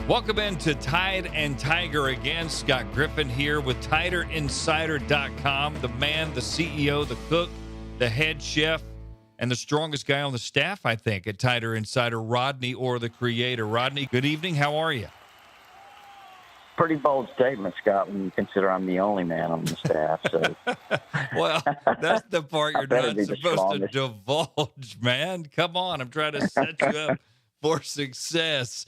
Welcome into Tide and Tiger again. Scott Griffin here with TiderInsider.com. The man, the CEO, the cook, the head chef, and the strongest guy on the staff, I think, at Tider Insider, Rodney Orr, the creator. Rodney, good evening. How are you? Pretty bold statement, Scott, when you consider I'm the only man on the staff. So, well, that's the part you're not supposed to divulge, man. Come on, I'm trying to set you up for success.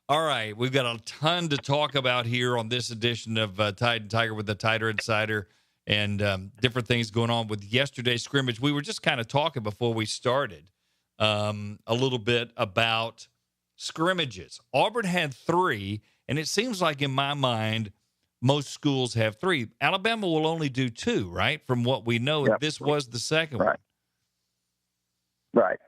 All right, we've got a ton to talk about here on this edition of Tide and Tiger with the Tider Insider and different things going on with yesterday's scrimmage. We were just kind of talking before we started a little bit about scrimmages. Auburn had 3, and it seems like in my mind most schools have 3. Alabama will only do 2, right, from what we know. Yep. This was the second one. Right.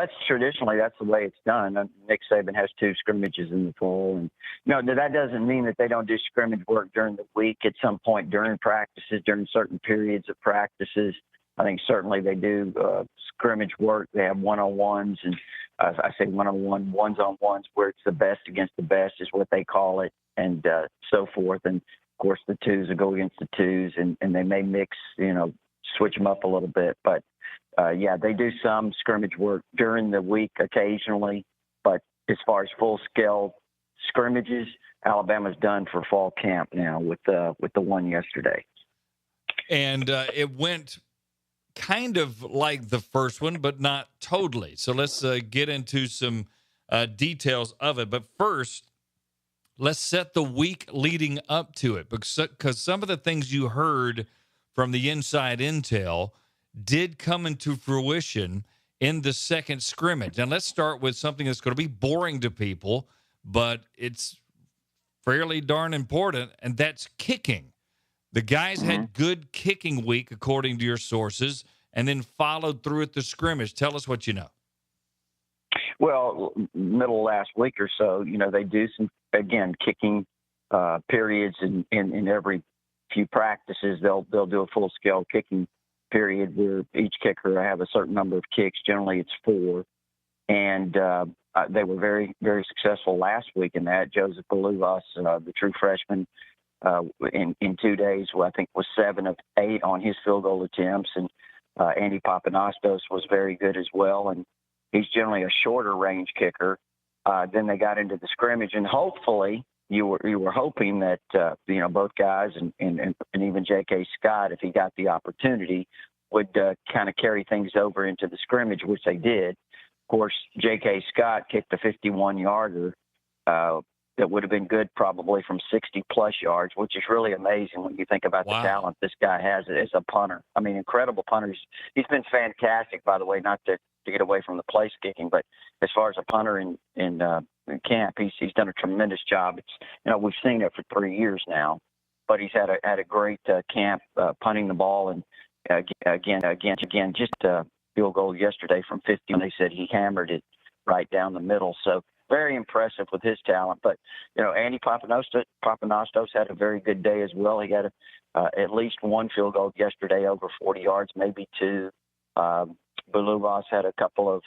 That's traditionally, that's the way it's done. Nick Saban has 2 scrimmages in the fall. And, that doesn't mean that they don't do scrimmage work during the week at some point during practices, during certain periods of practices. I think certainly they do scrimmage work. They have one-on-ones, and I say one-on-one, ones-on-ones, where it's the best against the best is what they call it, and so forth. And, of course, the 2s will go against the 2s, and they may mix, switch them up a little bit. But, they do some scrimmage work during the week occasionally. But as far as full-scale scrimmages, Alabama's done for fall camp now with the one yesterday. And it went kind of like the first one, but not totally. So let's get into some details of it. But first, let's set the week leading up to it, because some of the things you heard from the inside intel did come into fruition in the second scrimmage. And let's start with something that's going to be boring to people, but it's fairly darn important, and that's kicking. The guys had good kicking week, according to your sources, and then followed through at the scrimmage. Tell us what you know. Well, middle of last week or so, they do some, again, kicking periods in every few practices. They'll do a full-scale kicking period where each kicker have a certain number of kicks. Generally, it's 4. And they were very, very successful last week in that. Joseph Baluvas, the true freshman, in 2 days, I think was 7 of 8 on his field goal attempts. And Andy Papanastos was very good as well. And he's generally a shorter range kicker. Then they got into the scrimmage, and hopefully you were hoping that both guys and even J.K. Scott, if he got the opportunity, would kind of carry things over into the scrimmage, which they did. Of course, J.K. Scott kicked a 51-yarder that would have been good probably from 60-plus yards, which is really amazing when you think about the talent this guy has as a punter. I mean, incredible punter. He's been fantastic, by the way, not to get away from the place kicking, but as far as a punter in camp, he's done a tremendous job. It's we've seen it for 3 years now, but he's had a great camp punting the ball, and again just a field goal yesterday from 50. And they said he hammered it right down the middle. So very impressive with his talent. But Andy Papanastos had a very good day as well. He had at least 1 field goal yesterday over 40 yards, maybe 2. Baluvas had a couple of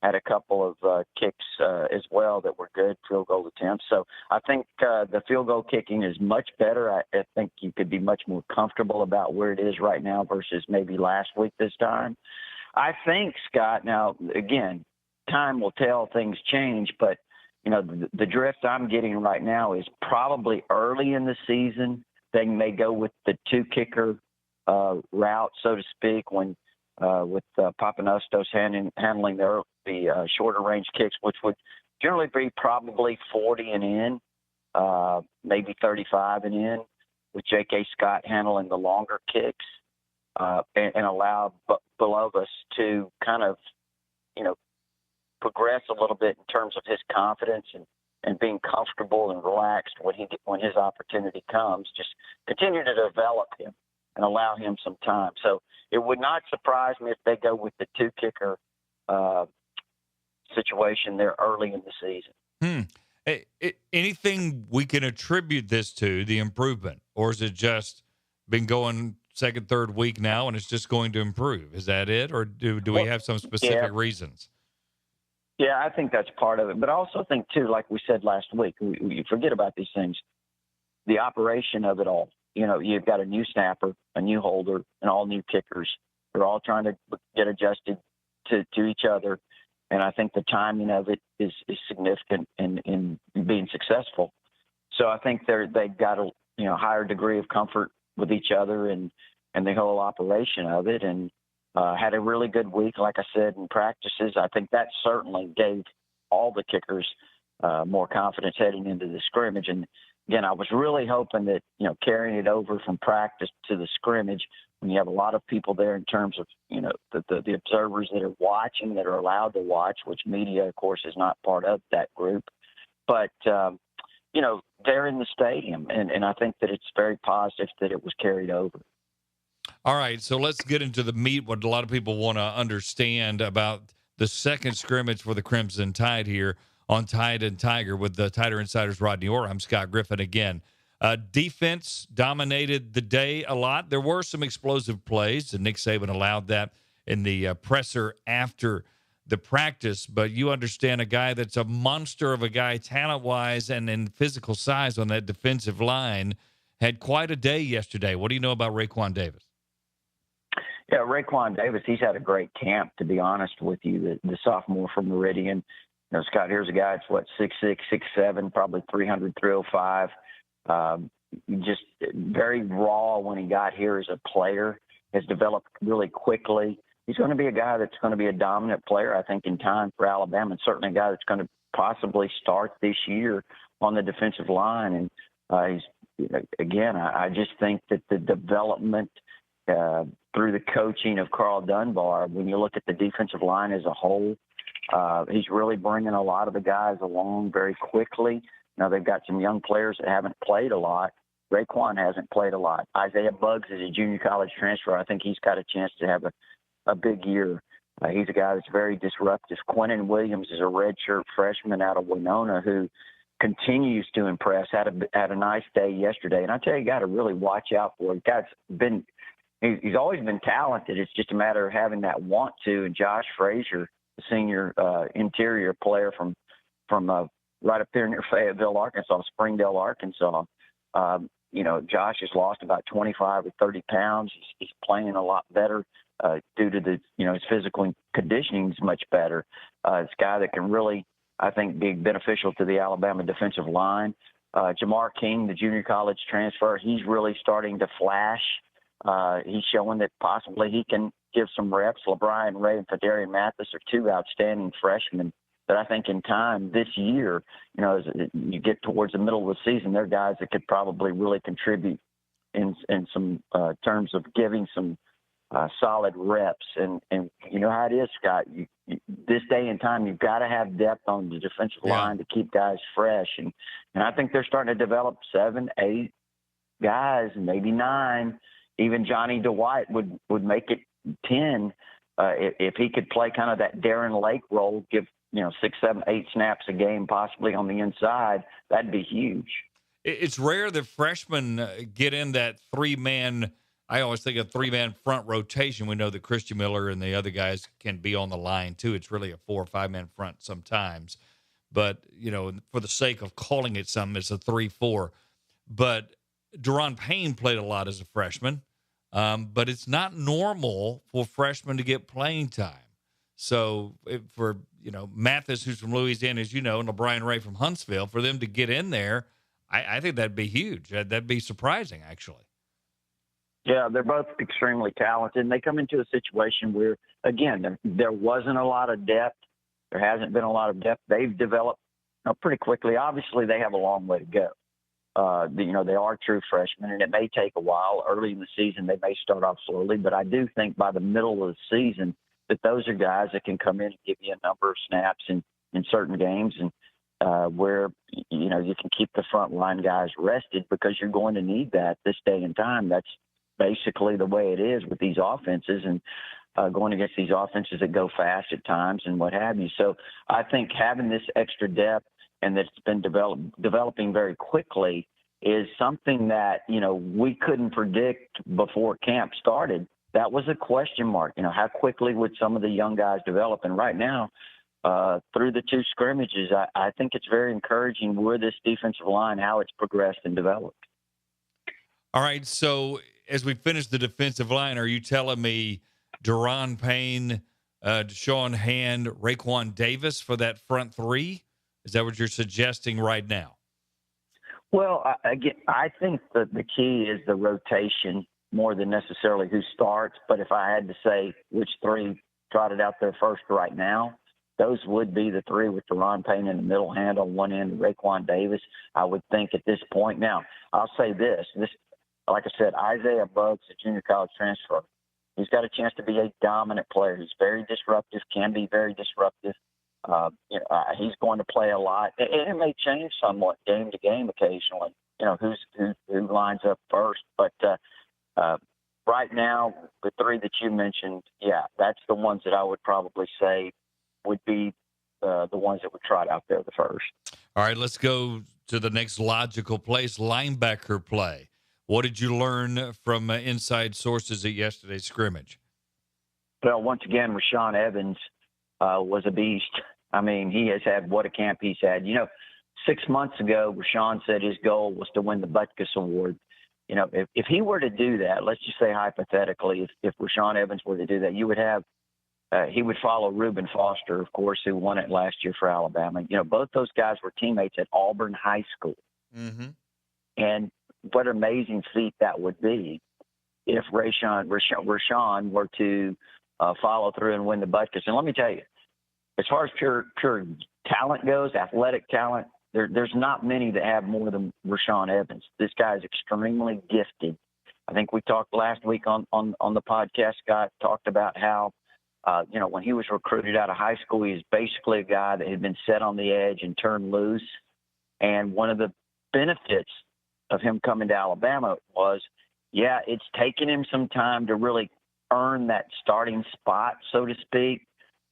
had a couple of kicks as well that were good field goal attempts. So I think the field goal kicking is much better. I think you could be much more comfortable about where it is right now versus maybe last week this time. I think, Scott, now, again, time will tell, things change, but, the drift I'm getting right now is probably early in the season. They may go with the 2-kicker route, so to speak, when with Papanastos handling the shorter range kicks, which would generally be probably 40 and in, maybe 35 and in, with J.K. Scott handling the longer kicks, and allow Baluvas to kind of, progress a little bit in terms of his confidence and being comfortable and relaxed when his opportunity comes. Just continue to develop him and allow him some time. So it would not surprise me if they go with the 2-kicker situation there early in the season. Anything we can attribute this to, the improvement, or is it just been going second, third week now and it's just going to improve? Is that it, or do we have some specific reasons? Yeah, I think that's part of it. But I also think, too, like we said last week, we forget about these things, the operation of it all. You know, you've got a new snapper, a new holder, and all new kickers. They're all trying to get adjusted to each other. And I think the timing of it is significant in being successful. So I think they've got a higher degree of comfort with each other and the whole operation of it. And had a really good week, like I said, in practices. I think that certainly gave all the kickers more confidence heading into the scrimmage. And again, I was really hoping that, carrying it over from practice to the scrimmage, when you have a lot of people there in terms of, the observers that are watching, that are allowed to watch, which media, of course, is not part of that group. But, they're in the stadium. And I think that it's very positive that it was carried over. All right, so let's get into the meat, what a lot of people want to understand about the second scrimmage for the Crimson Tide here on Tide and Tiger with the Tiger Insider's Rodney Orr. I'm Scott Griffin again. Defense dominated the day a lot. There were some explosive plays, and Nick Saban allowed that in the presser after the practice. But you understand a guy that's a monster of a guy talent-wise and in physical size on that defensive line had quite a day yesterday. What do you know about Raekwon Davis? Yeah, Raekwon Davis, he's had a great camp, to be honest with you, the sophomore from Meridian. Scott, here's a guy that's, 6'6", 6'7", probably 300, 305. Just very raw when he got here as a player, has developed really quickly. He's going to be a guy that's going to be a dominant player, I think, in time for Alabama, and certainly a guy that's going to possibly start this year on the defensive line. And again, I just think that the development through the coaching of Carl Dunbar, when you look at the defensive line as a whole, he's really bringing a lot of the guys along very quickly. Now, they've got some young players that haven't played a lot. Raekwon hasn't played a lot. Isaiah Buggs is a junior college transfer. I think he's got a chance to have a big year. He's a guy that's very disruptive. Quentin Williams is a redshirt freshman out of Winona who continues to impress. Had a nice day yesterday. And I tell you, you got to really watch out for him. He's always been talented. It's just a matter of having that want to. And Josh Frazier, the senior interior player from right up there near Fayetteville, Arkansas, Springdale, Arkansas. Josh has lost about 25 or 30 pounds. He's playing a lot better due to his physical conditioning is much better. It's a guy that can really, I think, be beneficial to the Alabama defensive line. Jamar King, the junior college transfer, he's really starting to flash. He's showing that possibly he can give some reps. LeBron Ray and Fadarian Mathis are two outstanding freshmen that I think in time this year, as you get towards the middle of the season, they're guys that could probably really contribute in some terms of giving some solid reps. And you know how it is, Scott. This day and time, you've got to have depth on the defensive line to keep guys fresh. And I think they're starting to develop 7, 8 guys, maybe 9. Even Johnny Dwight would make it 10 if he could play kind of that Darren Lake role, give 6, 7, 8 snaps a game, possibly on the inside. That'd be huge. It's rare that freshmen get in that 3-man. I always think of 3-man front rotation. We know that Christian Miller and the other guys can be on the line too. It's really a 4 or 5-man front sometimes, but for the sake of calling it something, it's a 3-4. But Deron Payne played a lot as a freshman. But it's not normal for freshmen to get playing time. So for Mathis, who's from Louisiana, as you know, and LeBron Ray from Huntsville, for them to get in there, I think that'd be huge. That'd be surprising, actually. Yeah, they're both extremely talented, and they come into a situation where, again, there wasn't a lot of depth. There hasn't been a lot of depth. They've developed pretty quickly. Obviously, they have a long way to go. They are true freshmen, and it may take a while. Early in the season, they may start off slowly, but I do think by the middle of the season that those are guys that can come in and give you a number of snaps in certain games and where, you can keep the front line guys rested because you're going to need that this day and time. That's basically the way it is with these offenses and going against these offenses that go fast at times and what have you. So I think having this extra depth and that it's been developing very quickly is something that, we couldn't predict before camp started. That was a question mark. How quickly would some of the young guys develop? And right now, through the two scrimmages. I think it's very encouraging where this defensive line, how it's progressed and developed. All right, so as we finish the defensive line, are you telling me Deron Payne, Deshaun Hand, Raekwon Davis for that front three? Is that what you're suggesting right now? Well, again, I think that the key is the rotation more than necessarily who starts. But if I had to say which three trotted out there first right now, those would be the three with Deron Payne in the middle, Hand on one end, and Raekwon Davis, I would think at this point. Now, I'll say this, like I said, Isaiah Buggs, a junior college transfer, he's got a chance to be a dominant player. He's very disruptive, can be very disruptive. He's going to play a lot. It may change somewhat game to game occasionally, who lines up first. But right now, the three that you mentioned, yeah, that's the ones that I would probably say would be the ones that would trot out there the first. All right, let's go to the next logical place, linebacker play. What did you learn from inside sources at yesterday's scrimmage? Well, once again, Rashaan Evans was a beast. I mean, he has had what a camp he's had. 6 months ago, Rashaan said his goal was to win the Butkus Award. If he were to do that, let's just say hypothetically, if Rashaan Evans were to do that, you would have he would follow Reuben Foster, of course, who won it last year for Alabama. Both those guys were teammates at Auburn High School. Mm-hmm. And what an amazing feat that would be if Rashaan were to follow through and win the Butkus. And let me tell you, as far as pure talent goes, athletic talent, there's not many that have more than Rashaan Evans. This guy is extremely gifted. I think we talked last week on the podcast, Scott, talked about how, when he was recruited out of high school, he was basically a guy that had been set on the edge and turned loose. And one of the benefits of him coming to Alabama was, it's taken him some time to really earn that starting spot, so to speak.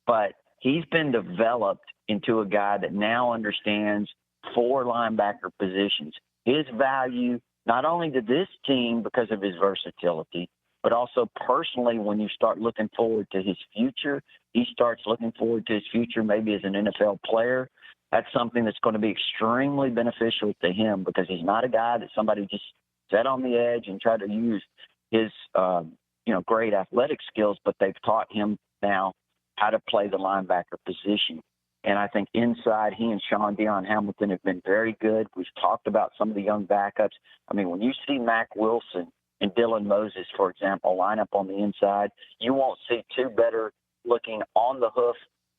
But he's been developed into a guy that now understands 4 linebacker positions. His value, not only to this team because of his versatility, but also personally when you start looking forward to his future, he starts looking forward to his future maybe as an NFL player. That's something that's going to be extremely beneficial to him because he's not a guy that somebody just set on the edge and tried to use his, great athletic skills, but they've taught him now how to play the linebacker position. And I think inside, he and Sean Deion Hamilton have been very good. We've talked about some of the young backups. I mean, when you see Mack Wilson and Dylan Moses, for example, line up on the inside, you won't see two better looking on the hoof,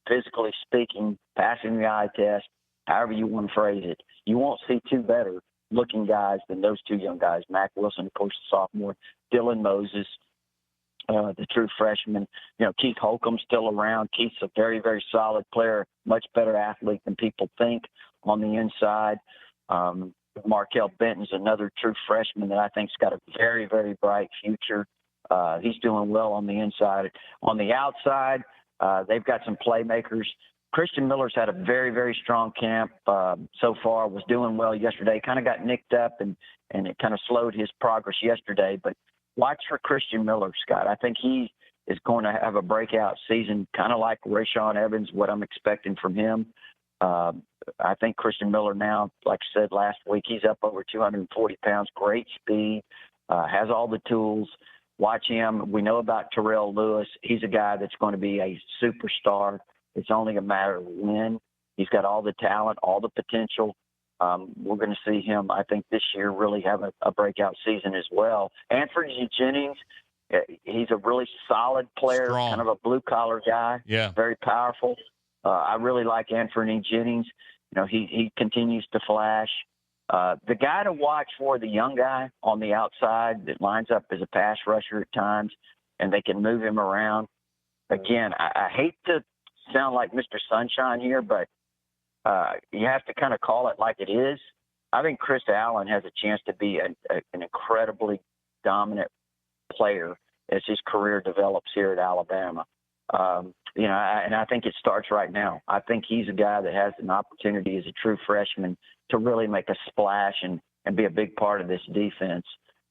physically speaking, passing the eye test, however you want to phrase it. You won't see two better looking guys than those two young guys. Mack Wilson, of course, the sophomore, Dylan Moses, the true freshman. Keith Holcomb's still around. Keith's a very, very solid player, much better athlete than people think on the inside. Markel Benton's another true freshman that I think's got a very, very bright future. He's doing well on the inside. On the outside, they've got some playmakers. Christian Miller's had a very, very strong camp so far, was doing well yesterday, kind of got nicked up, and it kind of slowed his progress yesterday. But watch for Christian Miller, Scott. I think he is going to have a breakout season, kind of like Rashaan Evans, what I'm expecting from him. I think Christian Miller now, like I said last week, he's up over 240 pounds, great speed, has all the tools. Watch him. We know about Terrell Lewis. He's a guy that's going to be a superstar. It's only a matter of when. He's got all the talent, all the potential. We're going to see him, I think, this year really have a breakout season as well. Anthony Jennings, he's a really solid player, Strong. Kind of a blue-collar guy, very powerful. I really like Anthony Jennings. He continues to flash. The guy to watch for, the young guy on the outside that lines up as a pass rusher at times, and they can move him around. Again, I hate to sound like Mr. Sunshine here, but you have to kind of call it like it is. I think Chris Allen has a chance to be an incredibly dominant player as his career develops here at Alabama. And I think it starts right now. I think he's a guy that has an opportunity as a true freshman to really make a splash and be a big part of this defense.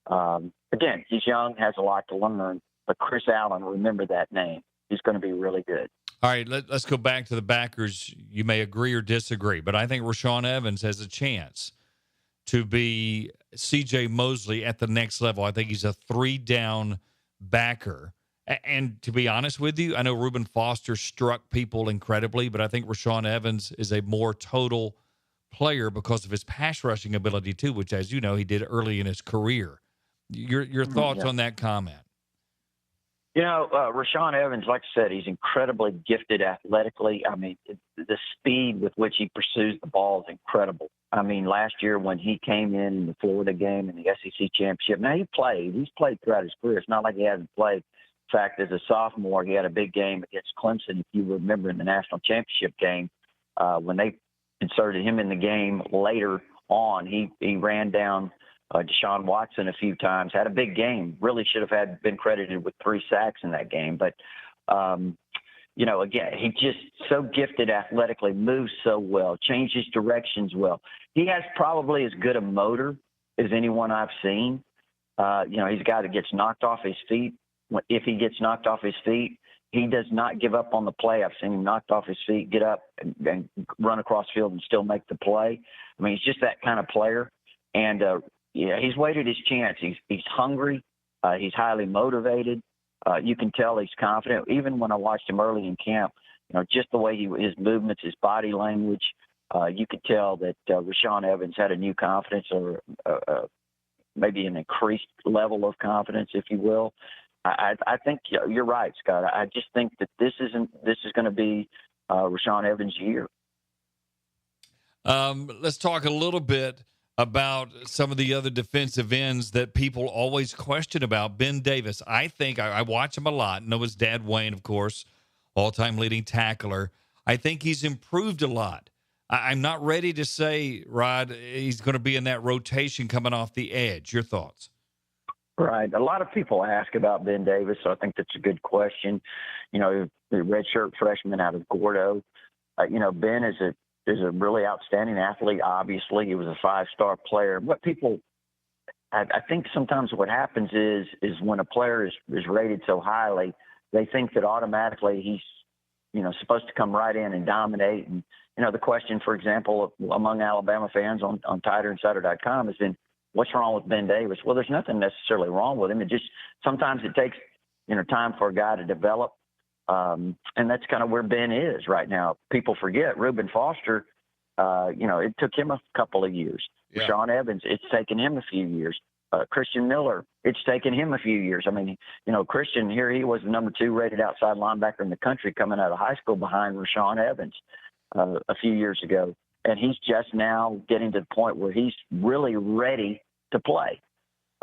Again, he's young, has a lot to learn, but Chris Allen, remember that name. He's going to be really good. All right, let's go back to the backers. You may agree or disagree, but I think Rashawn Evans has a chance to be C.J. Mosley at the next level. I think he's a 3-down backer. And to be honest with you, I know Reuben Foster struck people incredibly, but I think Rashawn Evans is a more total player because of his pass rushing ability too, which, as you know, he did early in his career. Your thoughts on that comment? Rashawn Evans, like I said, he's incredibly gifted athletically. I mean, the speed with which he pursues the ball is incredible. I mean, last year when he came in the Florida game in the SEC championship, now he's played throughout his career. It's not like he hasn't played. In fact, as a sophomore, he had a big game against Clemson, if you remember, in the national championship game. When they inserted him in the game later on, he ran down Deshaun Watson a few times, had a big game, really should have been credited with 3 sacks in that game. But, again, he's just so gifted athletically, moves so well, changes directions well. He has probably as good a motor as anyone I've seen. He's a guy that gets knocked off his feet. If he gets knocked off his feet, he does not give up on the play. I've seen him knocked off his feet, get up and run across field and still make the play. I mean, he's just that kind of player. And, he's waited his chance. He's hungry. He's highly motivated. You can tell he's confident. Even when I watched him early in camp, just the way his movements, his body language, you could tell that Rashawn Evans had a new confidence or maybe an increased level of confidence, if you will. I think you're right, Scott. I just think that this is going to be Rashawn Evans' year. Let's talk a little bit about some of the other defensive ends that people always question about. Ben Davis, I think I watch him a lot. Know his dad, Wayne, of course, all-time leading tackler. I think he's improved a lot. I'm not ready to say, Rod, he's going to be in that rotation coming off the edge. Your thoughts? Right. A lot of people ask about Ben Davis, so I think that's a good question. The redshirt freshman out of Gordo. Ben is a really outstanding athlete. Obviously, he was a 5-star player. I think sometimes what happens is when a player is rated so highly, they think that automatically he's, supposed to come right in and dominate. And, the question, for example, among Alabama fans on TighterInsider.com has been, what's wrong with Ben Davis? Well, there's nothing necessarily wrong with him. It just sometimes it takes, time for a guy to develop. And that's kind of where Ben is right now. People forget Reuben Foster, it took him a couple of years. Yeah. Rashawn Evans, it's taken him a few years. Christian Miller, it's taken him a few years. I mean, Christian, here he was the number 2 rated outside linebacker in the country coming out of high school behind Rashawn Evans a few years ago. And he's just now getting to the point where he's really ready to play.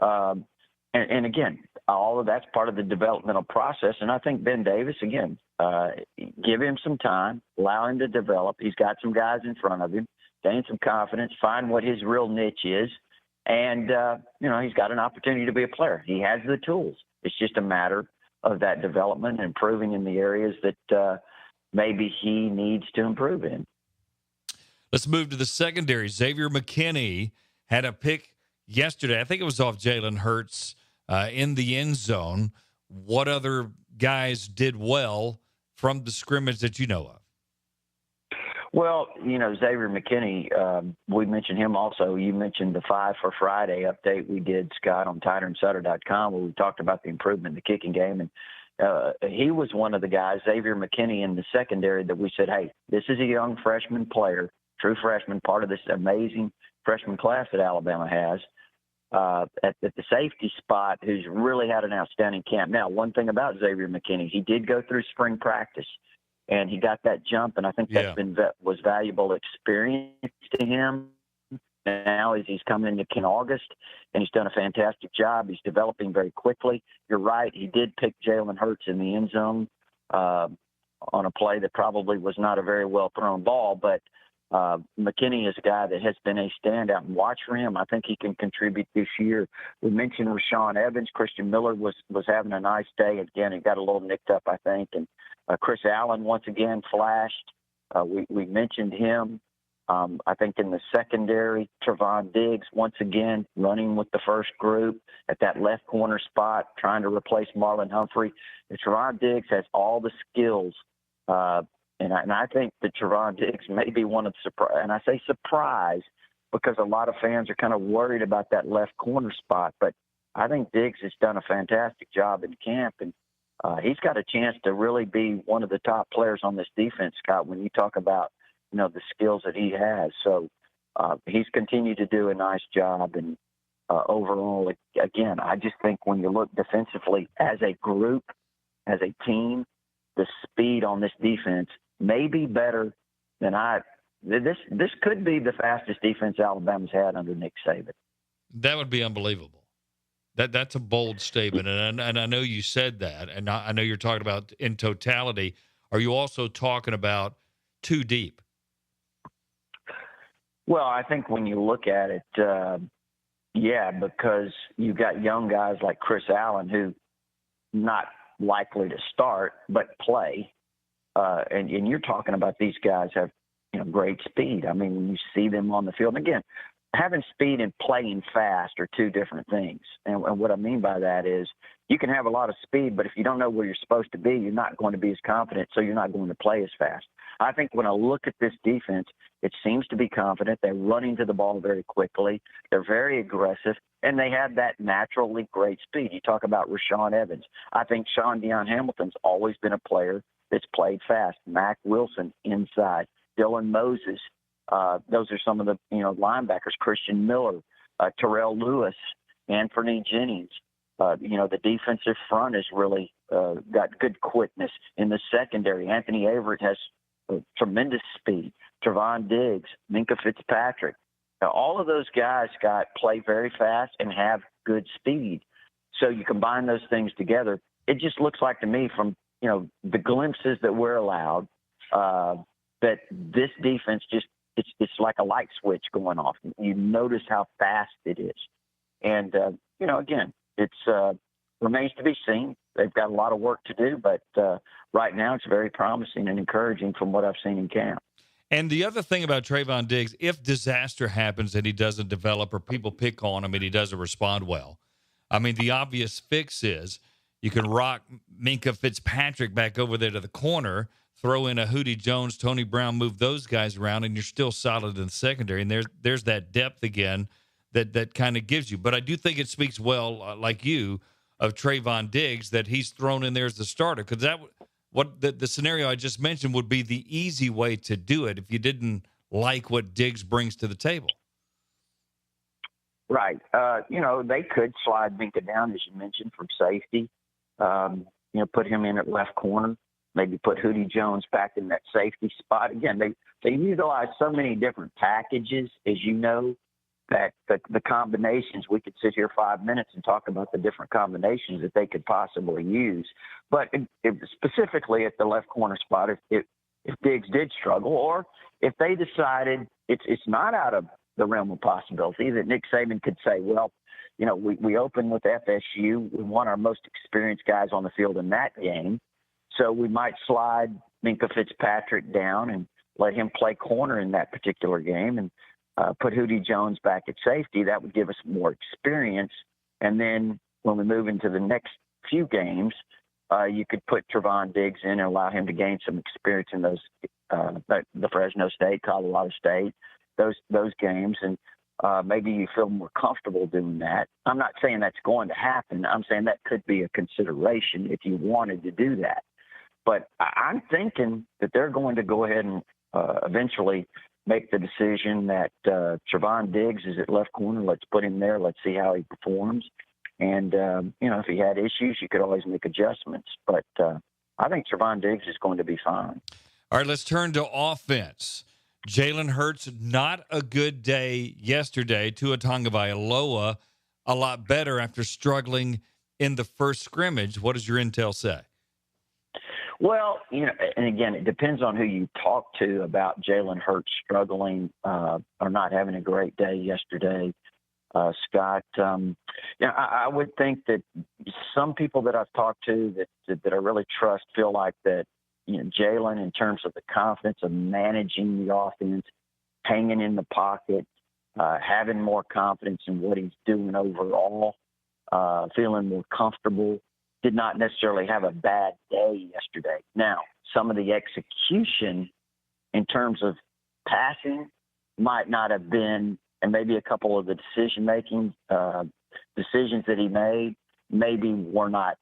And again, all of that's part of the developmental process. And I think Ben Davis, again, give him some time, allow him to develop. He's got some guys in front of him, gain some confidence, find what his real niche is. And, he's got an opportunity to be a player. He has the tools. It's just a matter of that development and improving in the areas that maybe he needs to improve in. Let's move to the secondary. Xavier McKinney had a pick yesterday. I think it was off Jalen Hurts in the end zone. What other guys did well from the scrimmage that you know of? Well, Xavier McKinney, we mentioned him also. You mentioned the 5 for Friday update we did, Scott, on TighterInsider.com, where we talked about the improvement in the kicking game. And he was one of the guys, Xavier McKinney, in the secondary that we said, hey, this is a young freshman player, true freshman, part of this amazing freshman class that Alabama has. At the safety spot, who's really had an outstanding camp. Now, one thing about Xavier McKinney, he did go through spring practice, and he got that jump, and I think was valuable experience to him. Now, as he's coming into in August, and he's done a fantastic job. He's developing very quickly. You're right, he did pick Jalen Hurts in the end zone on a play that probably was not a very well-thrown ball, but McKinney is a guy that has been a standout, and watch for him. I think he can contribute this year. We mentioned Rashawn Evans. Christian Miller was having a nice day. Again, he got a little nicked up, I think. And Chris Allen once again flashed. We mentioned him. I think in the secondary, Trevon Diggs once again running with the first group at that left corner spot, trying to replace Marlon Humphrey. And Trevon Diggs has all the skills And I think that Trevon Diggs may be one of the surprise. And I say surprise because a lot of fans are kind of worried about that left corner spot. But I think Diggs has done a fantastic job in camp, and he's got a chance to really be one of the top players on this defense, Scott, when you talk about, the skills that he has. So he's continued to do a nice job. And overall, again, I just think when you look defensively as a group, as a team, the speed on this defense may be better than this could be the fastest defense Alabama's had under Nick Saban. That would be unbelievable. That's a bold statement, and I know you said that, and I know you're talking about in totality. Are you also talking about too deep? Well, I think when you look at it, yeah, because you've got young guys like Chris Allen who not likely to start but play, and you're talking about these guys have great speed. I mean, when you see them on the field, and again, having speed and playing fast are two different things. And what I mean by that is you can have a lot of speed, but if you don't know where you're supposed to be, you're not going to be as confident, so you're not going to play as fast. I think when I look at this defense, it seems to be confident. They're running to the ball very quickly. They're very aggressive, and they have that naturally great speed. You talk about Rashaan Evans. I think Sean Deion Hamilton's always been a player that's played fast. Mack Wilson inside. Dylan Moses. Those are some of the linebackers. Christian Miller, Terrell Lewis, Anthony Jennings. The defensive front has really got good quickness. In the secondary, Anthony Averett has tremendous speed. Trevon Diggs, Minkah Fitzpatrick. Now, all of those guys play very fast and have good speed. So you combine those things together, it just looks like to me from the glimpses that we're allowed that this defense it's like a light switch going off. You notice how fast it is. And, again, it's remains to be seen. They've got a lot of work to do, but right now it's very promising and encouraging from what I've seen in camp. And the other thing about Trevon Diggs, if disaster happens and he doesn't develop or people pick on him and he doesn't respond well, I mean, the obvious fix is you can rock Minkah Fitzpatrick back over there to the corner, throw in a Hootie Jones, Tony Brown, move those guys around, and you're still solid in the secondary. And there's that depth again that kind of gives you. But I do think it speaks well, like you, of Trevon Diggs, that he's thrown in there as the starter, because the scenario I just mentioned would be the easy way to do it if you didn't like what Diggs brings to the table. Right. They could slide Minkah down, as you mentioned, from safety. Put him in at left corner. Maybe put Hootie Jones back in that safety spot. Again, they utilize so many different packages, as you know, that the combinations, we could sit here 5 minutes and talk about the different combinations that they could possibly use. But specifically at the left corner spot, if Diggs did struggle, or if they decided it's not out of the realm of possibility that Nick Saban could say, well, we opened with FSU. We want our most experienced guys on the field in that game. So we might slide Minkah Fitzpatrick down and let him play corner in that particular game and put Hootie Jones back at safety. That would give us more experience. And then when we move into the next few games, you could put Trevon Diggs in and allow him to gain some experience in those the Fresno State, Colorado State, those games. And maybe you feel more comfortable doing that. I'm not saying that's going to happen. I'm saying that could be a consideration if you wanted to do that. But I'm thinking that they're going to go ahead and eventually make the decision that Trevon Diggs is at left corner. Let's put him there. Let's see how he performs. And, if he had issues, you could always make adjustments. But I think Trevon Diggs is going to be fine. All right, let's turn to offense. Jalen Hurts, not a good day yesterday. Tua Tagovailoa, a lot better after struggling in the first scrimmage. What does your intel say? Well, and again, it depends on who you talk to about Jalen Hurts struggling or not having a great day yesterday, Scott. I would think that some people that I've talked to that I really trust feel like that, Jalen, in terms of the confidence of managing the offense, hanging in the pocket, having more confidence in what he's doing overall, feeling more comfortable, did not necessarily have a bad day yesterday. Now, some of the execution in terms of passing might not have been, and maybe a couple of the decisions that he made maybe were not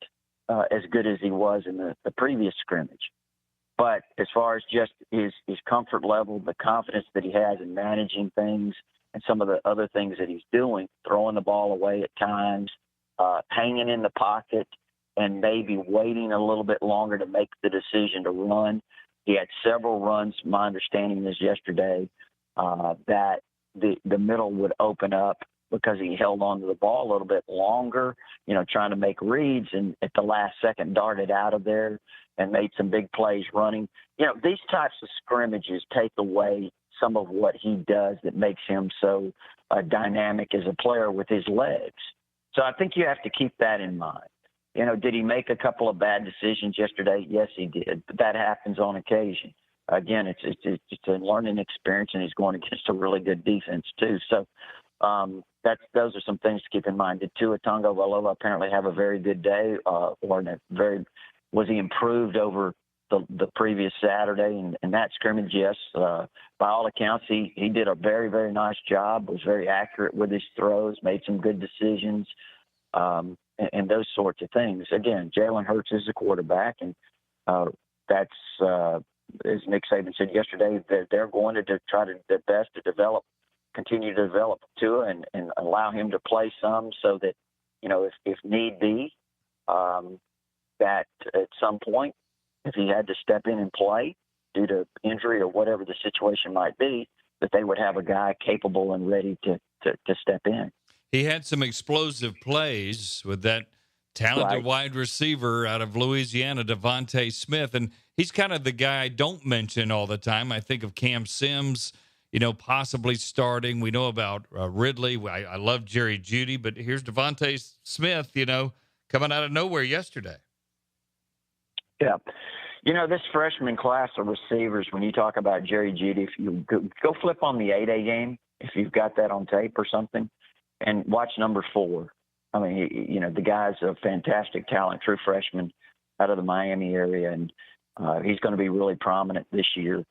as good as he was in the previous scrimmage. But as far as just his comfort level, the confidence that he has in managing things, and some of the other things that he's doing, throwing the ball away at times, hanging in the pocket, and maybe waiting a little bit longer to make the decision to run. He had several runs, my understanding is yesterday, that the middle would open up because he held on to the ball a little bit longer, trying to make reads, and at the last second darted out of there and made some big plays running. These types of scrimmages take away some of what he does that makes him so dynamic as a player with his legs. So I think you have to keep that in mind. Did he make a couple of bad decisions yesterday? Yes, he did. But that happens on occasion. Again, it's a learning experience, and he's going against a really good defense too. So those are some things to keep in mind. Did Tua Tagovailoa apparently have a very good day, was he improved over the previous Saturday and that scrimmage? Yes, by all accounts, he did a very, very nice job. Was very accurate with his throws, made some good decisions, and those sorts of things. Again, Jalen Hurts is the quarterback, and that's as Nick Saban said yesterday, they're going to try their best to continue to develop Tua and allow him to play some, so that if need be, that at some point, if he had to step in and play due to injury or whatever the situation might be, that they would have a guy capable and ready to step in. He had some explosive plays with that talented wide receiver out of Louisiana, Devontae Smith. And he's kind of the guy I don't mention all the time. I think of Cam Sims, possibly starting. We know about Ridley. I love Jerry Jeudy, but here's Devontae Smith, coming out of nowhere yesterday. Yeah. This freshman class of receivers, when you talk about Jerry Jeudy, if you go flip on the 8A game, if you've got that on tape or something, and watch number 4. I mean, the guy's a fantastic talent, true freshman out of the Miami area, and he's going to be really prominent this year.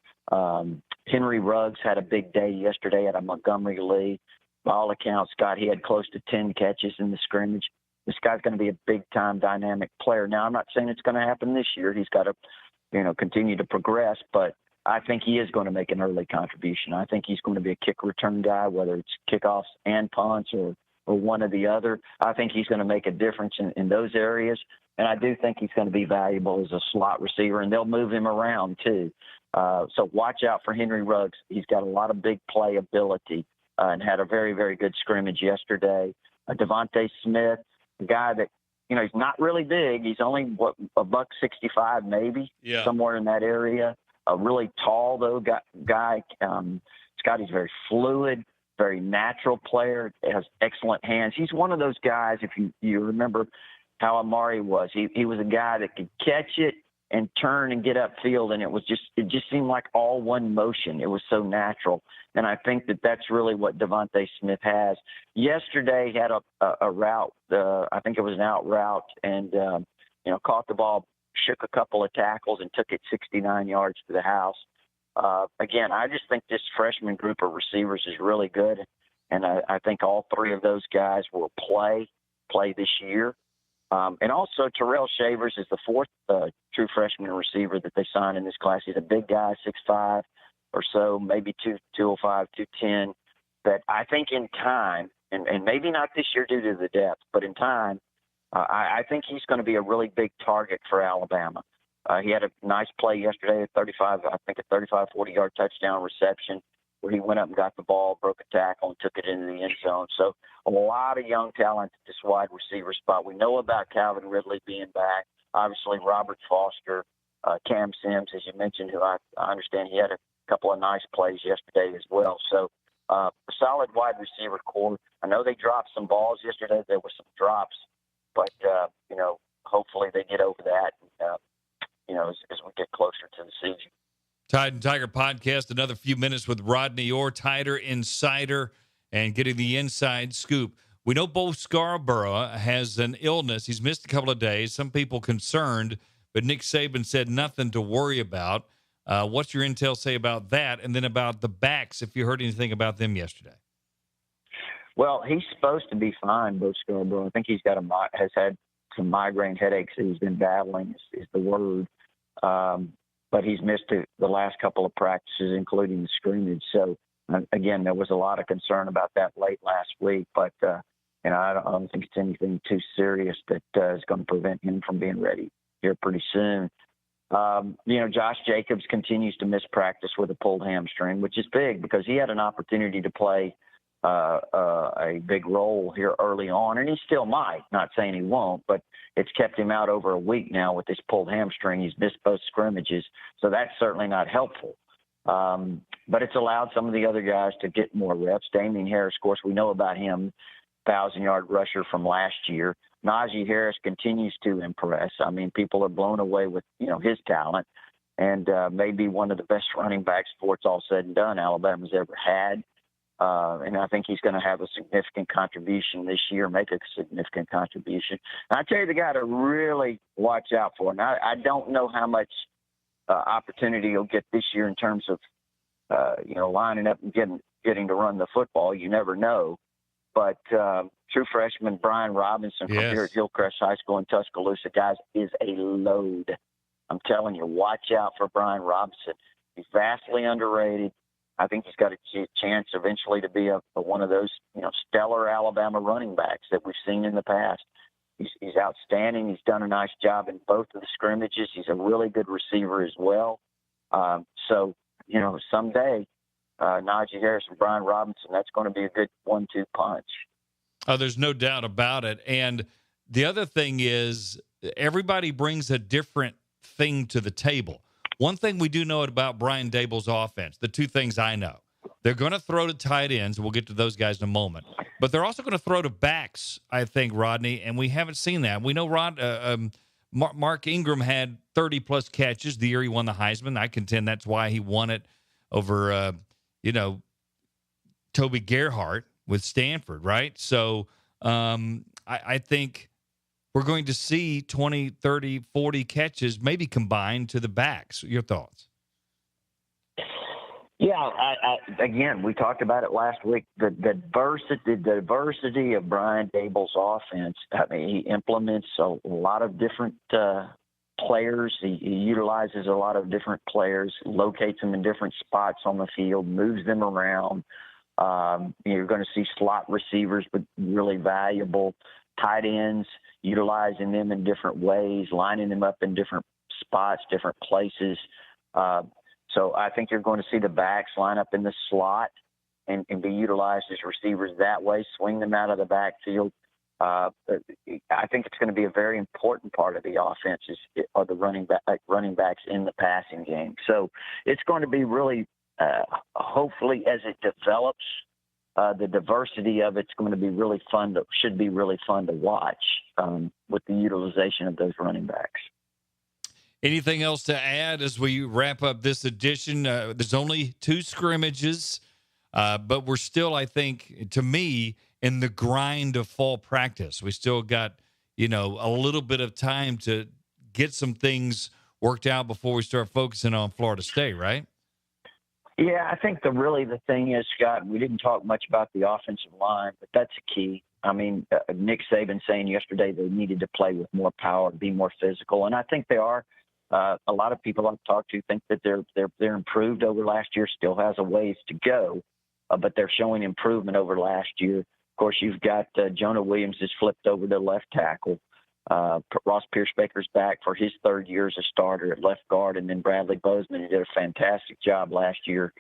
Henry Ruggs had a big day yesterday at a Montgomery Lee. By all accounts, Scott, he had close to 10 catches in the scrimmage. This guy's going to be a big-time dynamic player. Now, I'm not saying it's going to happen this year. He's got to, continue to progress, but I think he is going to make an early contribution. I think he's going to be a kick return guy, whether it's kickoffs and punts or one or the other. I think he's going to make a difference in those areas, and I do think he's going to be valuable as a slot receiver, and they'll move him around too. So watch out for Henry Ruggs. He's got a lot of big play ability and had a very, very good scrimmage yesterday. Devontae Smith, a guy that, he's not really big. He's only, $165 maybe, somewhere in that area. A really tall, though, guy. Scotty's very fluid, very natural player, has excellent hands. He's one of those guys, if you remember how Amari was. He was a guy that could catch it and turn and get upfield, and it just seemed like all one motion. It was so natural, and I think that's really what Devontae Smith has. Yesterday, he had a route. I think it was an out route, and caught the ball, shook a couple of tackles, and took it 69 yards to the house. Again, I just think this freshman group of receivers is really good, and I think all three of those guys will play this year. And also Terrell Shavers is the fourth true freshman receiver that they signed in this class. He's a big guy, 6'5" or so, maybe 205, 210. But I think in time, and maybe not this year due to the depth, but in time, I think he's going to be a really big target for Alabama. He had a nice play yesterday, a 40-yard touchdown reception, where he went up and got the ball, broke a tackle, and took it into the end zone. So a lot of young talent at this wide receiver spot. We know about Calvin Ridley being back. Obviously, Robert Foster, Cam Sims, as you mentioned, who I understand he had a couple of nice plays yesterday as well. So a solid wide receiver core. I know they dropped some balls yesterday. There were some drops, but, hopefully they get over that, as we get closer to the season. Tide and Tiger podcast, another few minutes with Rodney Orr, Tider Insider, and getting the inside scoop. We know Bo Scarborough has an illness. He's missed a couple of days. Some people concerned, but Nick Saban said nothing to worry about. What's your intel say about that? And then about the backs, if you heard anything about them yesterday. Well, he's supposed to be fine, Bo Scarborough. I think he's has had some migraine headaches that he's been battling, is the word. But he's missed the last couple of practices, including the scrimmage. So, again, there was a lot of concern about that late last week. But, I don't think it's anything too serious that is going to prevent him from being ready here pretty soon. Josh Jacobs continues to miss practice with a pulled hamstring, which is big because he had an opportunity to play a big role here early on, and he still might, not saying he won't, but it's kept him out over a week now with this pulled hamstring. He's missed both scrimmages, so that's certainly not helpful. But it's allowed some of the other guys to get more reps. Damian Harris, of course, we know about him, 1,000-yard rusher from last year. Najee Harris continues to impress. I mean, people are blown away with, his talent, and maybe one of the best running backs before it's all said and done Alabama's ever had. And I think he's going to have a significant contribution this year, make a significant contribution. And I tell you the guy to really watch out for. Now, I don't know how much opportunity he'll get this year in terms of, lining up and getting to run the football. You never know. But true freshman Brian Robinson from here at Hillcrest High School in Tuscaloosa, guys, is a load. I'm telling you, watch out for Brian Robinson. He's vastly underrated. I think he's got a chance eventually to be one of those, stellar Alabama running backs that we've seen in the past. He's outstanding. He's done a nice job in both of the scrimmages. He's a really good receiver as well. Someday, Najee Harris and Brian Robinson, that's going to be a good 1-2 punch. Oh, there's no doubt about it. And the other thing is everybody brings a different thing to the table. One thing we do know about Brian Daboll's offense, the two things I know, they're going to throw to tight ends. We'll get to those guys in a moment. But they're also going to throw to backs, I think, Rodney, and we haven't seen that. We know Mark Ingram had 30-plus catches the year he won the Heisman. I contend that's why he won it over, Toby Gerhart with Stanford, right? So I think we're going to see 20, 30, 40 catches maybe combined to the backs. Your thoughts? Yeah, again, we talked about it last week. The diversity of Brian Daboll's offense. I mean, he implements a lot of different players. He utilizes a lot of different players, locates them in different spots on the field, moves them around. You're going to see slot receivers, but really valuable tight ends, utilizing them in different ways, lining them up in different spots, different places. So I think you're going to see the backs line up in the slot and be utilized as receivers that way, swing them out of the backfield. I think it's going to be a very important part of the offense are the running backs in the passing game. So it's going to be really, hopefully as it develops, the diversity of it's going to be really fun. Should be really fun to watch with the utilization of those running backs. Anything else to add as we wrap up this edition? There's only 2 scrimmages, but we're still, I think, to me, in the grind of fall practice. We still got, a little bit of time to get some things worked out before we start focusing on Florida State, right? Yeah, I think the thing is, Scott, we didn't talk much about the offensive line, but that's a key. I mean, Nick Saban saying yesterday they needed to play with more power, be more physical, and I think they are. A lot of people I've talked to think that they're improved over last year. Still has a ways to go, but they're showing improvement over last year. Of course, you've got Jonah Williams has flipped over to left tackle. Ross Pierce-Baker's back for his 3rd year as a starter at left guard, and then Bradley Bozeman, who did a fantastic job last year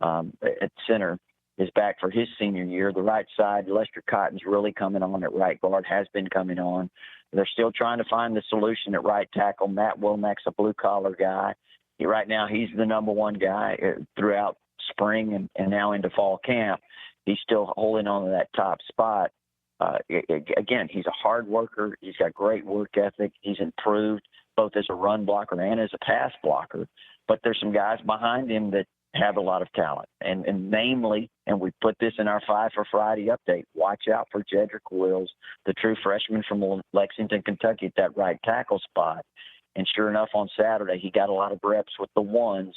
at center, is back for his senior year. The right side, Lester Cotton's really coming on at right guard, has been coming on. They're still trying to find the solution at right tackle. Matt Womack's a blue-collar guy. Right now, he's the number one guy throughout spring and now into fall camp. He's still holding on to that top spot. Again, he's a hard worker. He's got great work ethic. He's improved both as a run blocker and as a pass blocker. But there's some guys behind him that have a lot of talent. And namely, and we put this in our 5 for Friday update, watch out for Jedrick Wills, the true freshman from Lexington, Kentucky, at that right tackle spot. And sure enough, on Saturday, he got a lot of reps with the ones.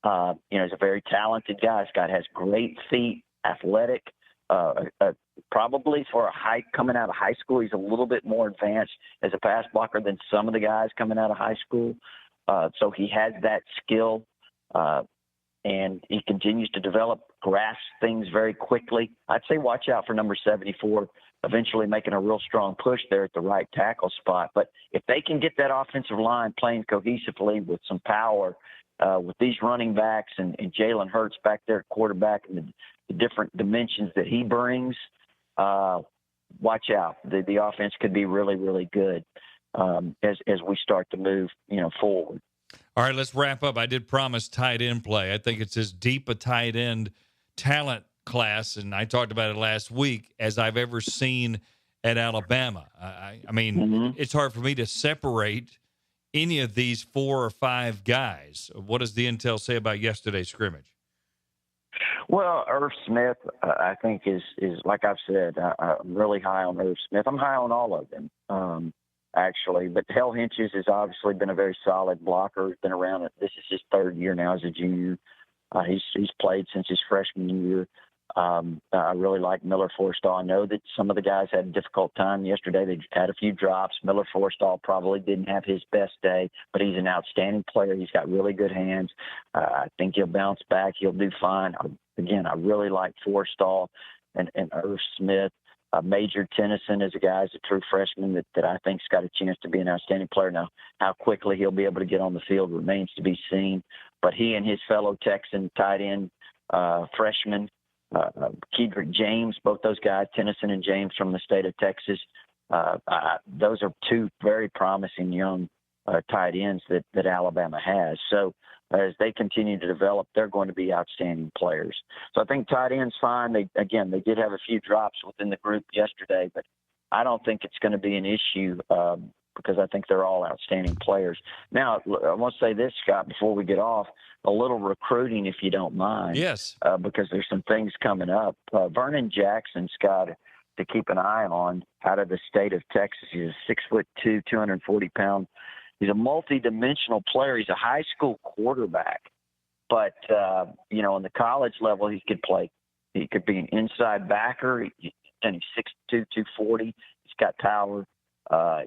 He's a very talented guy. Scott has great feet, athletic. Probably for a height coming out of high school, he's a little bit more advanced as a pass blocker than some of the guys coming out of high school. So he has that skill, and he continues to develop, grasp things very quickly. I'd say watch out for number 74, eventually making a real strong push there at the right tackle spot. But if they can get that offensive line playing cohesively with some power, with these running backs and Jalen Hurts back there at quarterback and the different dimensions that he brings, watch out. The offense could be really, really good as we start to move, forward. All right, let's wrap up. I did promise tight end play. I think it's as deep a tight end talent class, and I talked about it last week, as I've ever seen at Alabama. I mean, It's hard for me to separate any of these 4 or 5 guys. What does the intel say about yesterday's scrimmage? Well, Irv Smith, I think is like I've said, I'm really high on Irv Smith. I'm high on all of them, actually. But Hell Hinches has obviously been a very solid blocker. He's been around. This is his 3rd year now as a junior. He's played since his freshman year. I really like Miller Forrestall. I know that some of the guys had a difficult time yesterday. They had a few drops. Miller Forrestall probably didn't have his best day, but he's an outstanding player. He's got really good hands. I think he'll bounce back. He'll do fine. Again, I really like Forrestall and Irv Smith. Major Tennyson is a guy, as a true freshman that I think's got a chance to be an outstanding player. Now, how quickly he'll be able to get on the field remains to be seen. But he and his fellow Texan tight end freshman, Kedrick James, both those guys, Tennyson and James from the state of Texas, those are 2 very promising young tight ends that Alabama has. So as they continue to develop, they're going to be outstanding players. So I think tight end's fine. They did have a few drops within the group yesterday, but I don't think it's going to be an issue because I think they're all outstanding players. Now, I want to say this, Scott, before we get off, a little recruiting, if you don't mind. Yes. Because there's some things coming up. Vernon Jackson, Scott, to keep an eye on, out of the state of Texas. He's a 6'2", 240-pound. He's a multi-dimensional player. He's a high school quarterback. But, on the college level, he could play. He could be an inside backer. And he's 6'2", 240. He's got power.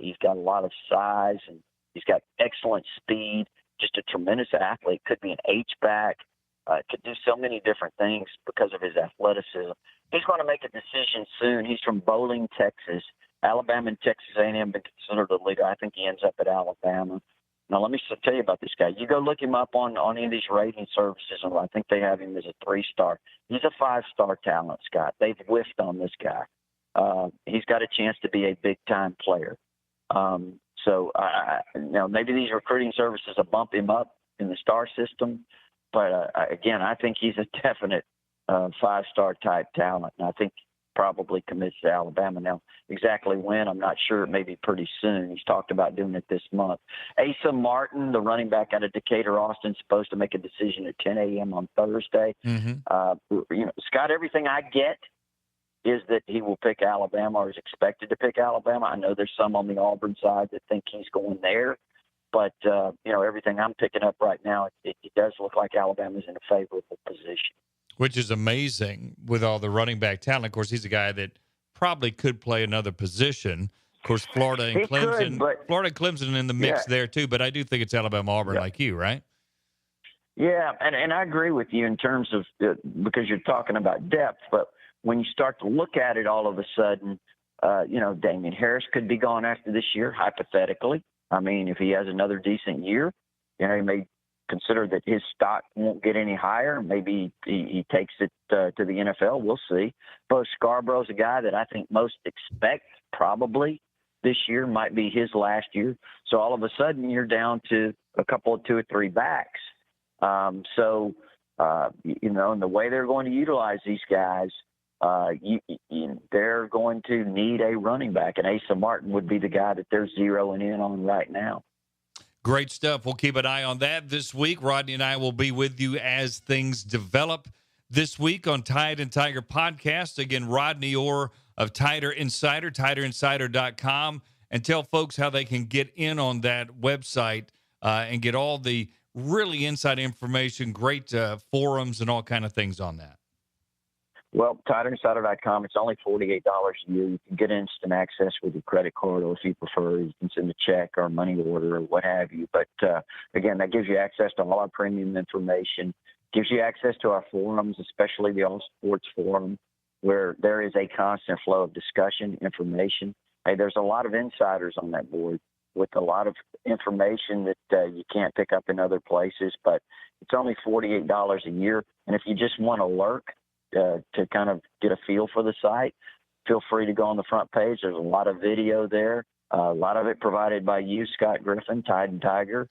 He's got a lot of size, and he's got excellent speed. Just a tremendous athlete. Could be an H-back. Could do so many different things because of his athleticism. He's going to make a decision soon. He's from Bowling, Texas. Alabama and Texas A&M been considered a leader. I think he ends up at Alabama. Now, let me tell you about this guy. You go look him up on any of these rating services, and I think they have him as a 3-star. He's a 5-star talent, Scott. They've whiffed on this guy. He's got a chance to be a big-time player. So maybe these recruiting services will bump him up in the star system. But, again, I think he's a definite 5-star type talent, and I think probably commits to Alabama. Now, exactly when, I'm not sure. It may be pretty soon. He's talked about doing it this month. Asa Martin, the running back out of Decatur, Austin, is supposed to make a decision at 10 a.m. on Thursday. Scott, everything I get is that he will pick Alabama or is expected to pick Alabama. I know there's some on the Auburn side that think he's going there. But, everything I'm picking up right now, it does look like Alabama's in a favorable position. Which is amazing with all the running back talent. Of course, he's a guy that probably could play another position. Of course, Florida and Clemson in the mix there too. But I do think it's Alabama, Auburn, like you, right? Yeah, and I agree with you in terms of because you're talking about depth. But when you start to look at it, all of a sudden, Damian Harris could be gone after this year, hypothetically. I mean, if he has another decent year, he may consider that his stock won't get any higher. Maybe he takes it to the NFL. We'll see. Bo Scarborough's a guy that I think most expect probably this year might be his last year. So all of a sudden you're down to a couple of 2 or 3 backs. And the way they're going to utilize these guys, they're going to need a running back, and Asa Martin would be the guy that they're zeroing in on right now. Great stuff. We'll keep an eye on that this week. Rodney and I will be with you as things develop this week on Tide and Tiger podcast. Again, Rodney Orr of Tider Insider, tiderinsider.com, and tell folks how they can get in on that website and get all the really inside information, great forums and all kind of things on that. Well, TiderInsider.com, it's only $48 a year. You can get instant access with your credit card, or if you prefer, you can send a check or a money order or what have you. But, again, that gives you access to all our premium information, gives you access to our forums, especially the All Sports Forum, where there is a constant flow of discussion, information. Hey, there's a lot of insiders on that board with a lot of information that you can't pick up in other places, but it's only $48 a year. And if you just want to lurk, to kind of get a feel for the site, feel free to go on the front page. There's a lot of video there, a lot of it provided by you, Scott Griffin, Tide and Tiger,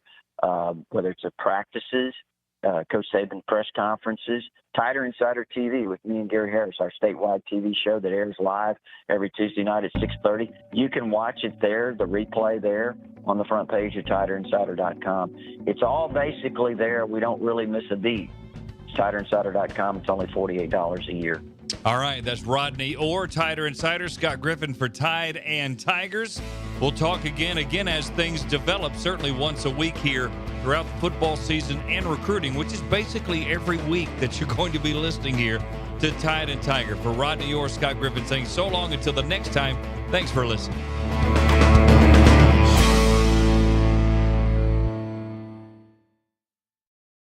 whether it's at practices, Coach Saban press conferences, Tider Insider TV with me and Gary Harris, our statewide TV show that airs live every Tuesday night at 6:30. You can watch it there, the replay there on the front page of TiderInsider.com. It's all basically there. We don't really miss a beat. TiderInsider.com. It's only $48 a year. All right, that's Rodney Orr, Tider Insider, Scott Griffin for Tide and Tigers. We'll talk again as things develop, certainly once a week here throughout the football season and recruiting, which is basically every week that you're going to be listening here to Tide and Tiger. For Rodney Orr, Scott Griffin saying so long until the next time. Thanks for listening.